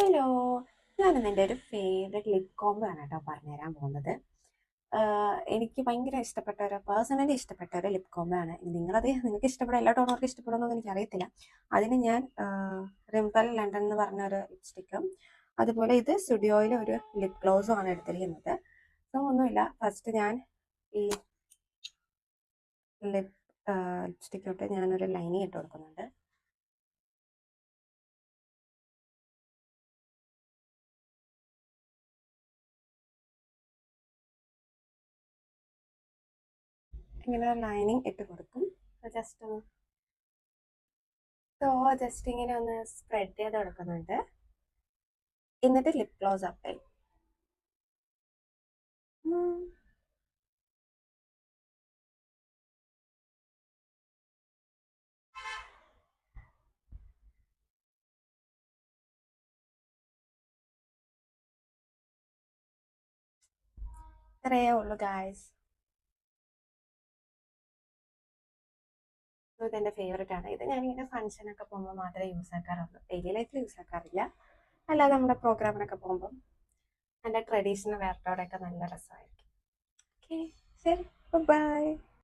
Hello, ഞാനിന്ന് എൻ്റെ ഒരു ഫേവറേറ്റ് ലിപ് കോംബോ ആണ് കേട്ടോ പറഞ്ഞുതരാൻ പോകുന്നത്. എനിക്ക് ഭയങ്കര ഇഷ്ടപ്പെട്ട പേഴ്സണലി ഇഷ്ടപ്പെട്ട ഒരു ലിപ് കോംബോ ആണ്. നിങ്ങൾക്ക് ഇഷ്ടപ്പെടും, എല്ലാ ടോണർക്ക് ഇഷ്ടപ്പെടുമെന്നൊന്നും എനിക്കറിയത്തില്ല. അതിന് ഞാൻ റിംപൽ ലണ്ടൻ എന്ന് പറഞ്ഞ ഒരു ലിപ്സ്റ്റിക്കും അതുപോലെ ഇത് സ്റ്റുഡിയോയിലെ ഒരു ലിപ് ഗ്ലോസും ആണ് എടുത്തിരിക്കുന്നത്. സോ ഒന്നുമില്ല, ഫസ്റ്റ് ഞാൻ ഈ ലിപ്സ്റ്റിക്കോട്ട് ഞാനൊരു ലൈനിങ് ഇട്ട് കൊടുക്കുന്നുണ്ട്. ഇങ്ങനെ ലൈനിങ് ഇട്ട് കൊടുക്കും. ജസ്റ്റ് ഇങ്ങനെ ഒന്ന് സ്പ്രെഡ് ചെയ്ത് കൊടുക്കുന്നുണ്ട്. എന്നിട്ട് ലിപ് ഗ്ലോസ് അപ്ലൈ. ഇത്രയേ ഉള്ളൂ ഗായ്സ്. ഇതെൻ്റെ ഫേവറേറ്റ് ആണ്. ഇത് ഞാനിങ്ങനെ ഫംഗ്ഷനൊക്കെ പോകുമ്പോൾ മാത്രമേ യൂസ് ആക്കാറുള്ളൂ. ഡെയിലി ലൈഫിൽ യൂസ് ആക്കാറില്ല. അല്ലാതെ നമ്മുടെ പ്രോഗ്രാമിനൊക്കെ പോകുമ്പം എൻ്റെ ട്രഡീഷണൽ വെയർട്ടോടെയൊക്കെ നല്ല രസമായിരിക്കും. ഓക്കെ, ശരി, ബൈ.